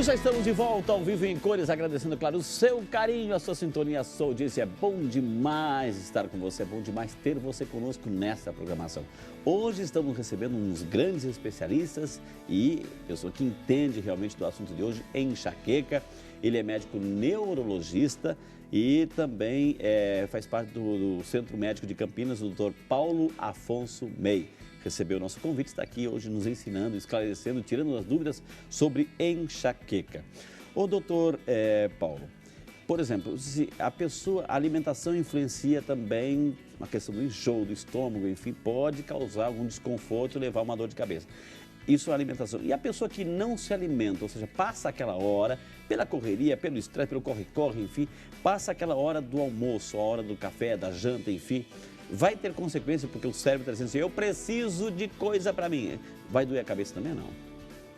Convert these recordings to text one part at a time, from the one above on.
já estamos de volta ao vivo em cores, agradecendo, claro, o seu carinho, a sua sintonia, a sua audiência. É bom demais estar com você, é bom demais ter você conosco nesta programação. Hoje estamos recebendo uns grandes especialistas e pessoa que entende realmente do assunto de hoje, enxaqueca. Ele é médico neurologista e também faz parte do Centro Médico de Campinas, o Dr. Paulo Afonso Mey. Recebeu o nosso convite, está aqui hoje nos ensinando, esclarecendo, tirando as dúvidas sobre enxaqueca. Ô doutor Paulo, por exemplo, se a alimentação influencia também uma questão do enjoo, do estômago, enfim, pode causar algum desconforto e levar uma dor de cabeça. Isso é alimentação. E a pessoa que não se alimenta, ou seja, passa aquela hora, pela correria, pelo estresse, pelo corre-corre, enfim, passa aquela hora do almoço, a hora do café, da janta, enfim, vai ter consequência porque o cérebro está dizendo assim, eu preciso de coisa para mim. Vai doer a cabeça também, não?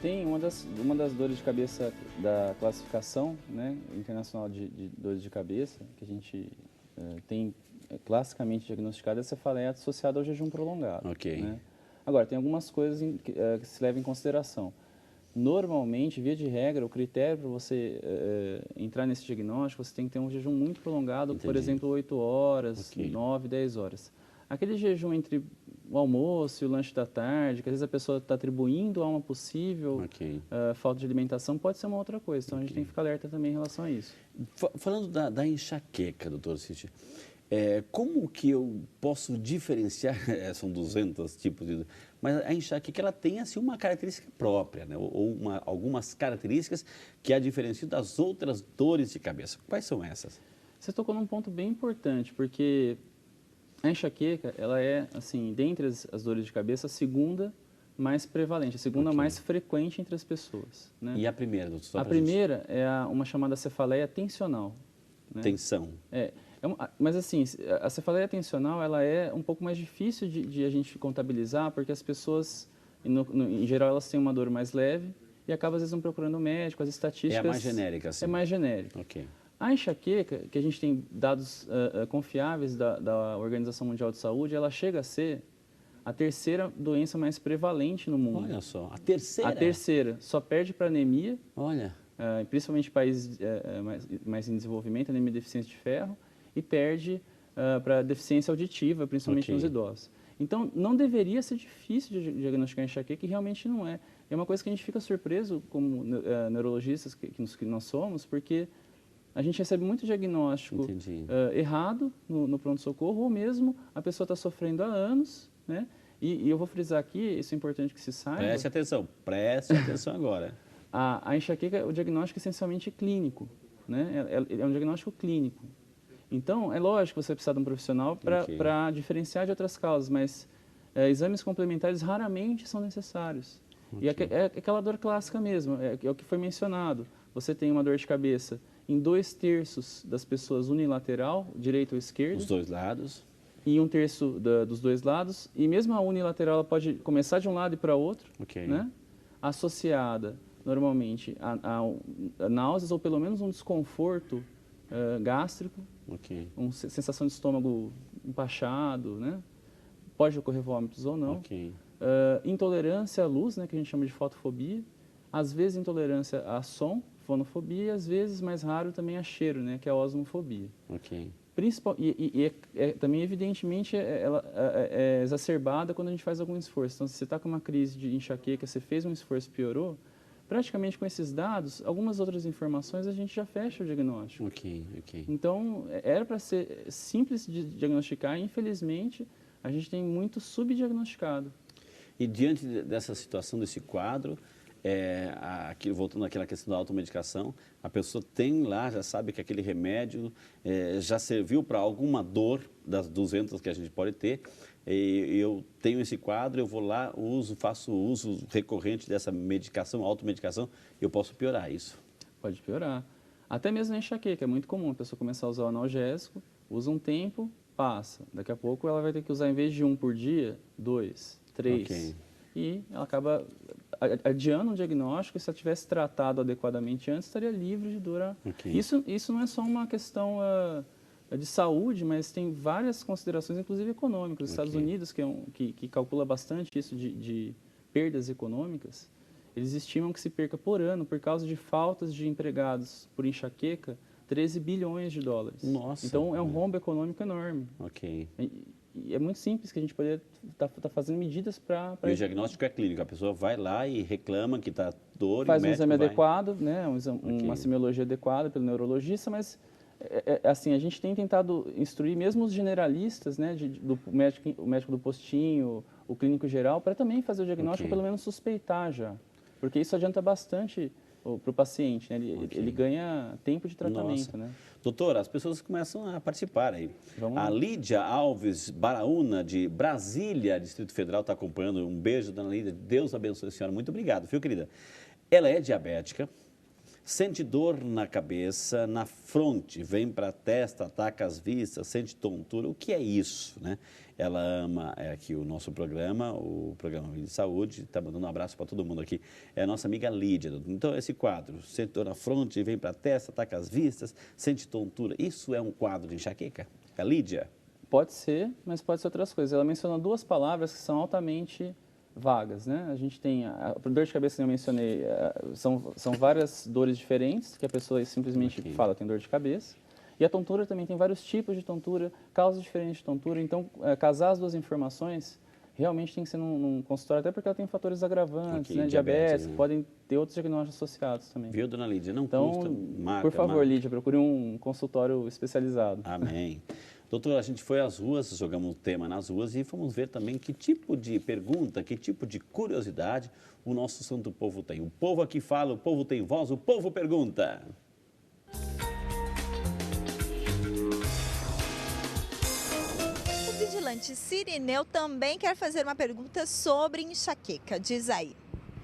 Tem uma das dores de cabeça da classificação, né, internacional de dores de cabeça, que a gente tem classicamente diagnosticada, é a cefaleia associada ao jejum prolongado. Ok. Né? Agora, tem algumas coisas que se levam em consideração. Normalmente, via de regra, o critério para você entrar nesse diagnóstico, você tem que ter um jejum muito prolongado, Entendi. por exemplo, 8 horas, Ok. 9, 10 horas. Aquele jejum entre o almoço e o lanche da tarde, que às vezes a pessoa está atribuindo a uma possível falta de alimentação, pode ser uma outra coisa. Então, a gente tem que ficar alerta também em relação a isso. Falando da enxaqueca, doutor Cícero, como que eu posso diferenciar, são 200 tipos de... Mas a enxaqueca, ela tem assim uma característica própria, né? Ou algumas características que a diferenciam das outras dores de cabeça. Quais são essas? Você tocou num ponto bem importante, porque a enxaqueca, ela é, assim, dentre as dores de cabeça, a segunda mais prevalente, a segunda mais frequente entre as pessoas. Né? E a primeira, doutor? A primeira é uma chamada cefaleia tensional. Né? Tensão. Mas assim, a cefaleia tensional, ela é um pouco mais difícil de a gente contabilizar, porque as pessoas, em geral, elas têm uma dor mais leve e acabam, às vezes, não procurando médico, as estatísticas... É a mais genérica, assim. É mais genérica. Ok. A enxaqueca, que a gente tem dados confiáveis da Organização Mundial de Saúde, ela chega a ser a terceira doença mais prevalente no mundo. Olha só, a terceira? A terceira. Só perde para anemia. Olha. Principalmente em países mais em desenvolvimento, anemia e deficiência de ferro, e perde para deficiência auditiva, principalmente nos idosos. Então, não deveria ser difícil de diagnosticar enxaqueca, e realmente não é. É uma coisa que a gente fica surpreso, como neurologistas que nós somos, porque a gente recebe muito diagnóstico errado no pronto-socorro, ou mesmo a pessoa está sofrendo há anos, né? E eu vou frisar aqui, isso é importante que se saiba. Preste atenção agora. A enxaqueca, o diagnóstico é essencialmente clínico, né? É um diagnóstico clínico. Então, é lógico que você precisa de um profissional para diferenciar de outras causas, mas exames complementares raramente são necessários. E é aquela dor clássica mesmo, é o que foi mencionado. Você tem uma dor de cabeça em 2/3 das pessoas unilateral, direito ou esquerdo. Os dois lados. E 1/3 dos dois lados. E mesmo a unilateral, ela pode começar de um lado e para outro, né? Associada normalmente a náuseas ou pelo menos um desconforto gástrico, uma sensação de estômago empachado, né? Pode ocorrer vômitos ou não. Intolerância à luz, né, que a gente chama de fotofobia, às vezes intolerância a som, fonofobia, e às vezes, mais raro, também a cheiro, né, que é a osmofobia. Também, evidentemente, ela é exacerbada quando a gente faz algum esforço. Então, se você está com uma crise de enxaqueca, você fez um esforço e piorou, praticamente com esses dados, algumas outras informações, a gente já fecha o diagnóstico. Então, era para ser simples de diagnosticar e, infelizmente, a gente tem muito subdiagnosticado. E diante dessa situação, desse quadro, voltando àquela questão da automedicação, a pessoa tem lá, já sabe que aquele remédio já serviu para alguma dor das 200 que a gente pode ter, e eu tenho esse quadro, eu vou lá, faço uso recorrente dessa medicação, automedicação, eu posso piorar isso? Pode piorar. Até mesmo na enxaqueca, é muito comum a pessoa começar a usar o analgésico, usa um tempo, passa. Daqui a pouco ela vai ter que usar, em vez de 1 por dia, 2, 3. E ela acaba adiando o diagnóstico, e se ela tivesse tratado adequadamente antes, estaria livre de dor. Isso não é só uma questão de saúde, mas tem várias considerações, inclusive econômicas. Os Estados Unidos, que calcula bastante isso de perdas econômicas, eles estimam que se perca por ano, por causa de faltas de empregados por enxaqueca, 13 bilhões de dólares. Nossa! Então, é um rombo econômico enorme. Ok. E é muito simples que a gente poderia estar fazendo medidas para... E o diagnóstico é clínico, a pessoa vai lá e reclama que está dor faz e o um exame vai... adequado, né, uma semiologia adequada pelo neurologista, mas assim, a gente tem tentado instruir mesmo os generalistas, né, o médico do postinho, o clínico geral, para também fazer o diagnóstico, ou pelo menos suspeitar já. Porque isso adianta bastante para o paciente, né? Ele ganha tempo de tratamento, né? Doutor, as pessoas começam a participar aí. A Lídia Alves Baraúna, de Brasília, Distrito Federal, está acompanhando. Um beijo, dona Lídia. Deus abençoe a senhora. Muito obrigado, viu, querida? Ela é diabética, sente dor na cabeça, na fronte, vem para a testa, ataca as vistas, sente tontura. O que é isso, né? Ela ama aqui o nosso programa, o programa de Saúde, está mandando um abraço para todo mundo aqui. É a nossa amiga Lídia. Então, esse quadro, sente dor na fronte, vem para a testa, ataca as vistas, sente tontura. Isso é um quadro de enxaqueca? A Lídia? Pode ser, mas pode ser outras coisas. Ela mencionou duas palavras que são altamente vagas, né? A gente tem a dor de cabeça que eu mencionei, são várias dores diferentes que a pessoa simplesmente fala tem dor de cabeça. E a tontura também tem vários tipos de tontura, causas diferentes de tontura. Então, casar as duas informações realmente tem que ser num consultório, até porque ela tem fatores agravantes, né? Diabetes, né? Podem ter outros diagnósticos associados também. Viu, dona Lídia? Não então, custa, por favor, Lídia, procure um consultório especializado. Amém. Doutor, a gente foi às ruas, jogamos o tema nas ruas e fomos ver também que tipo de pergunta, que tipo de curiosidade o nosso santo povo tem. O povo aqui fala, o povo tem voz, o povo pergunta. O vigilante Sirineu também quer fazer uma pergunta sobre enxaqueca. Diz aí.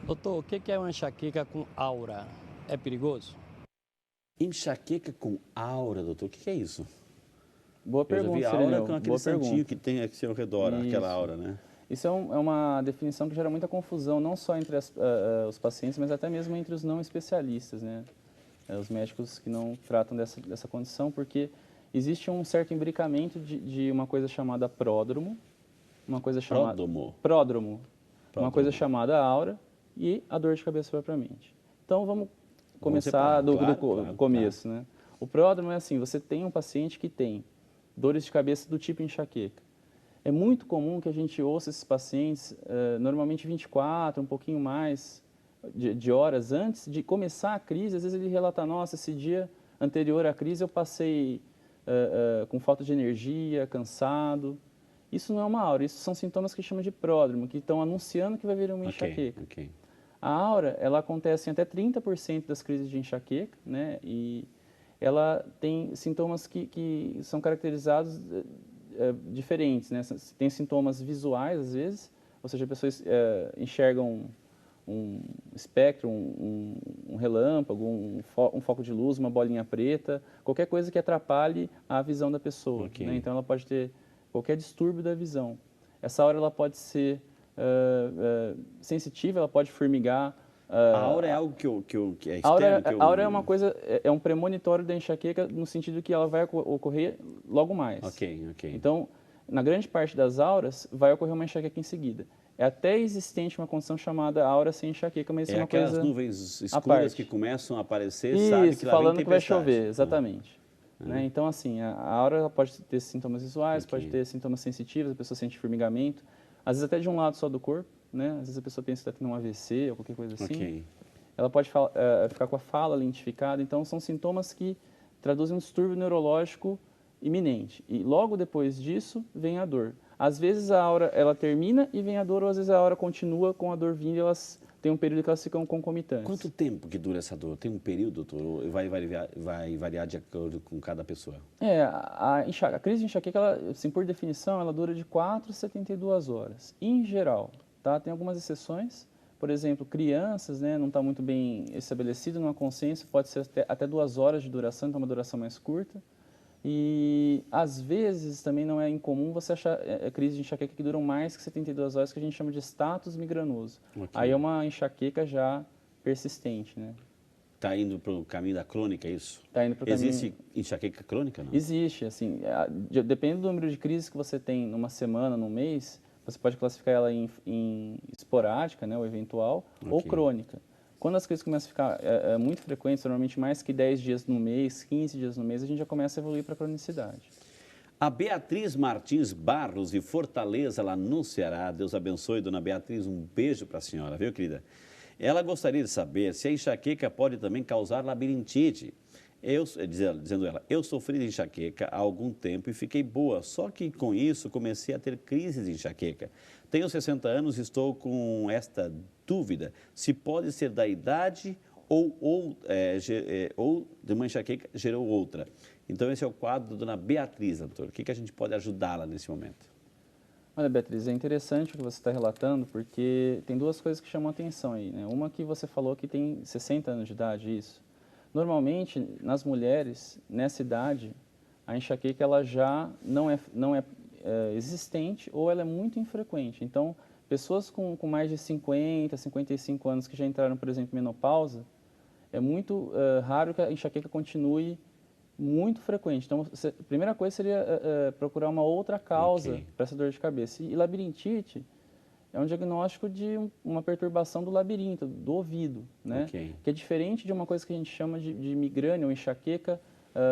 Doutor, o que é uma enxaqueca com aura? É perigoso? Enxaqueca com aura, doutor, o que é isso? Boa pergunta, Sirineu. Aura com aquele santinho que tem aqui ao redor, Isso. aquela aura, né? Isso é uma definição que gera muita confusão, não só entre os pacientes, mas até mesmo entre os não especialistas, né? Os médicos que não tratam dessa condição, porque existe um certo imbricamento de uma coisa chamada pródromo, uma coisa chamada... Pródromo. Uma coisa chamada aura e a dor de cabeça propriamente. Então, vamos começar do começo, né? O pródromo é assim, você tem um paciente que tem dores de cabeça do tipo enxaqueca. É muito comum que a gente ouça esses pacientes, normalmente 24, um pouquinho mais de horas antes de começar a crise. Às vezes ele relata, nossa, esse dia anterior à crise eu passei com falta de energia, cansado. Isso não é uma aura, isso são sintomas que chamam de pródromo, que estão anunciando que vai vir uma enxaqueca. A aura, ela acontece em até 30% das crises de enxaqueca, né? E ela tem sintomas que são caracterizados diferentes, né? Tem sintomas visuais, às vezes, ou seja, pessoas enxergam um espectro, um relâmpago, um foco de luz, uma bolinha preta, qualquer coisa que atrapalhe a visão da pessoa. Né? Então, ela pode ter qualquer distúrbio da visão. Essa aura ela pode ser sensitiva, ela pode formigar. A aura é algo que é externo? A aura é uma coisa, é um premonitório da enxaqueca no sentido que ela vai ocorrer logo mais. Então, na grande parte das auras, vai ocorrer uma enxaqueca em seguida. É até existente uma condição chamada aura sem enxaqueca, mas isso é uma coisa aquelas nuvens escuras que começam a aparecer, isso, sabe que lá falando vem que vai chover, exatamente. Né? Então, assim, a aura pode ter sintomas visuais, pode ter sintomas sensitivos, a pessoa sente formigamento, às vezes até de um lado só do corpo, né? Às vezes a pessoa pensa que está tendo um AVC ou qualquer coisa assim. Ela pode ficar com a fala lentificada, então são sintomas que traduzem um distúrbio neurológico iminente. E logo depois disso vem a dor. Às vezes a aura ela termina e vem a dor, ou às vezes a aura continua com a dor vindo e elas têm um período que elas ficam concomitantes. Quanto tempo que dura essa dor? Tem um período, doutor? Ou vai variar de acordo com cada pessoa? A crise de enxaqueca, ela, assim, por definição, ela dura de 4 a 72 horas. Em geral, tá? Tem algumas exceções. Por exemplo, crianças, né, não está muito bem estabelecido numa consciência, pode ser até 2 horas de duração, então uma duração mais curta. E, às vezes, também não é incomum você achar crises de enxaqueca que duram mais que 72 horas, que a gente chama de status migranoso. Aí é uma enxaqueca já persistente, né? Está indo para o caminho da crônica, é isso? Está indo para o caminho... Existe enxaqueca crônica, não? Existe, assim, depende do número de crises que você tem numa semana, num mês, você pode classificar ela em esporádica, né, ou eventual, ou crônica. Quando as crises começam a ficar muito frequentes, normalmente mais que 10 dias no mês, 15 dias no mês, a gente já começa a evoluir para a cronicidade. A Beatriz Martins Barros, de Fortaleza, lá no Ceará. Deus abençoe, dona Beatriz. Um beijo para a senhora, viu, querida? Ela gostaria de saber se a enxaqueca pode também causar labirintite. Dizendo ela, eu sofri de enxaqueca há algum tempo e fiquei boa, só que com isso comecei a ter crises de enxaqueca. Tenho 60 anos e estou com esta dúvida, se pode ser da idade ou de uma enxaqueca gerou outra. Então esse é o quadro da dona Beatriz, doutor. O que a gente pode ajudá-la nesse momento? Olha, Beatriz, é interessante o que você está relatando, porque tem duas coisas que chamam a atenção aí, né? Uma que você falou que tem 60 anos de idade, isso. Normalmente, nas mulheres, nessa idade, a enxaqueca ela já não é existente ou ela é muito infrequente. Então, pessoas com mais de 50, 55 anos que já entraram, por exemplo, em menopausa, é muito raro que a enxaqueca continue muito frequente. Então, a primeira coisa seria procurar uma outra causa para essa dor de cabeça. E labirintite é um diagnóstico de uma perturbação do labirinto, do ouvido, né? Que é diferente de uma coisa que a gente chama de migrânia ou enxaqueca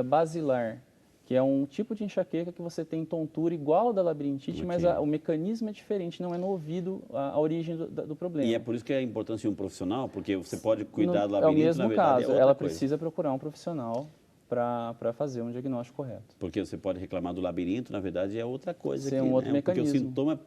basilar, que é um tipo de enxaqueca que você tem tontura igual ao da labirintite, mas o mecanismo é diferente, não é no ouvido a origem do problema. E é por isso que é a importância de um profissional, porque você pode cuidar do labirinto, é o mesmo na verdade, caso, ela precisa procurar um profissional para fazer um diagnóstico correto. Porque você pode reclamar do labirinto, na verdade, é outra coisa. Ser um outro mecanismo. Porque o sintoma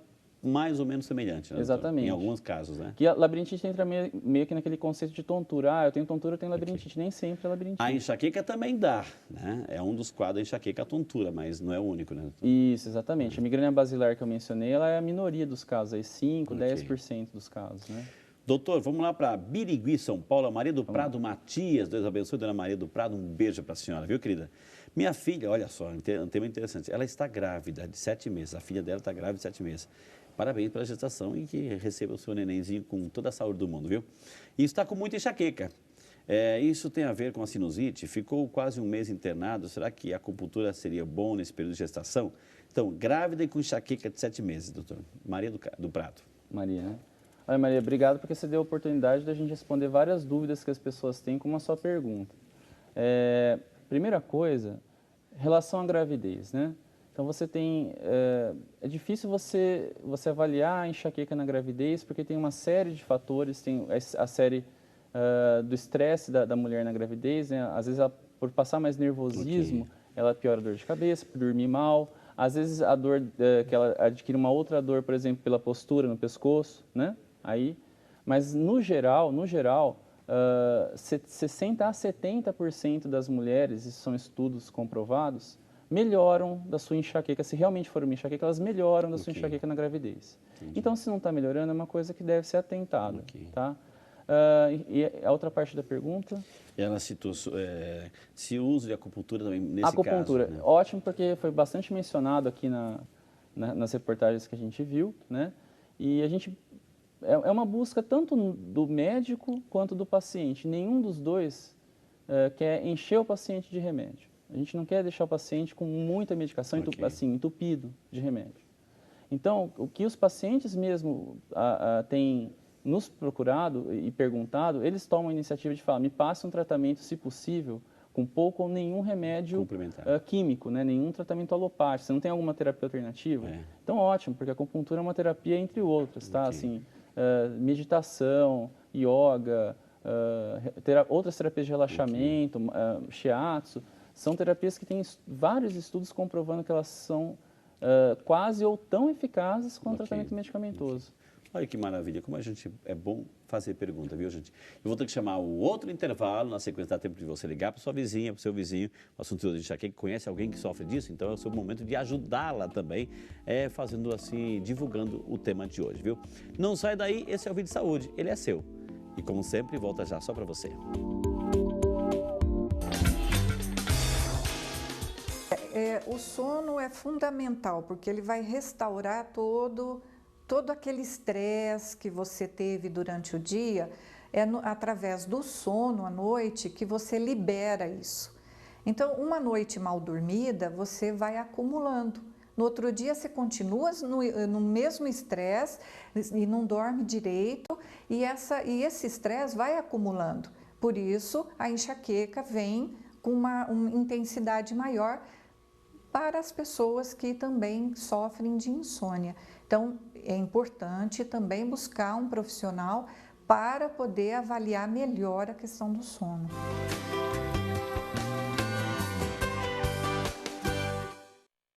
mais ou menos semelhante, né, exatamente. Em alguns casos, né? Que a labirintite entra meio que naquele conceito de tontura. Eu tenho tontura, eu tenho labirintite. Nem sempre é labirintite. A enxaqueca também dá, né? É um dos quadros da enxaqueca, a tontura, mas não é o único, né? Isso, exatamente. A migrânia basilar que eu mencionei, ela é a minoria dos casos, aí 5, 10% dos casos, né? Doutor, vamos lá para Birigui, São Paulo. Maria do Prado Matias, Deus abençoe, dona Maria do Prado, um beijo para a senhora, viu, querida? Minha filha, olha só, um tema interessante, ela está grávida de 7 meses, a filha dela está grávida de 7 meses. Parabéns pela gestação e que receba o seu nenenzinho com toda a saúde do mundo, viu? E está com muita enxaqueca. Isso tem a ver com a sinusite, ficou quase um mês internado, será que a acupuntura seria bom nesse período de gestação? Então, grávida e com enxaqueca de 7 meses, doutor. Maria do Prado. Maria, né? Olha, Maria, obrigado porque você deu a oportunidade da gente responder várias dúvidas que as pessoas têm com uma só pergunta. Primeira coisa, relação à gravidez, né? Então, você tem... É difícil você avaliar a enxaqueca na gravidez, porque tem uma série de fatores, tem a série do estresse da mulher na gravidez, né? Às vezes, por passar mais nervosismo, ela piora a dor de cabeça, por dormir mal. Às vezes, a dor, que ela adquire uma outra dor, por exemplo, pela postura no pescoço, né? Mas, no geral, 60% a 70% das mulheres, isso são estudos comprovados, melhoram da sua enxaqueca. Se realmente for uma enxaqueca, elas melhoram da sua enxaqueca na gravidez. Entendi. Então, se não está melhorando, é uma coisa que deve ser atentada. Tá? E a outra parte da pergunta? Ela citou se o uso de acupuntura também nesse acupuntura, caso. Né? Ótimo, porque foi bastante mencionado aqui nas reportagens que a gente viu, né? E a gente... É uma busca tanto do médico quanto do paciente. Nenhum dos dois quer encher o paciente de remédio. A gente não quer deixar o paciente com muita medicação, assim, entupido de remédio. Então, o que os pacientes mesmo têm nos procurado e perguntado, eles tomam a iniciativa de falar, me passe um tratamento, se possível, com pouco ou nenhum remédio químico, né? Nenhum tratamento alopático. Você não tem alguma terapia alternativa? Então, ótimo, porque a acupuntura é uma terapia entre outras, tá? Assim, meditação, yoga, outras terapias de relaxamento, shiatsu, são terapias que têm vários estudos comprovando que elas são quase ou tão eficazes quanto o tratamento medicamentoso. Olha que maravilha, como a gente é bom fazer pergunta, viu, gente? Eu vou ter que chamar o outro intervalo, na sequência dá tempo de você ligar para sua vizinha, para o seu vizinho, o assunto de enxaqueca, conhece alguém que sofre disso, então é o seu momento de ajudá-la também, fazendo assim, divulgando o tema de hoje, viu? Não sai daí, esse é o Vídeo de Saúde, ele é seu. E como sempre, volta já só para você. O sono é fundamental, porque ele vai restaurar todo aquele estresse que você teve durante o dia. Através do sono à noite que você libera isso. Então, uma noite mal dormida, você vai acumulando no outro dia você continua no mesmo estresse e não dorme direito, e esse estresse vai acumulando. Por isso, a enxaqueca vem com uma intensidade maior para as pessoas que também sofrem de insônia. Então, é importante também buscar um profissional para poder avaliar melhor a questão do sono.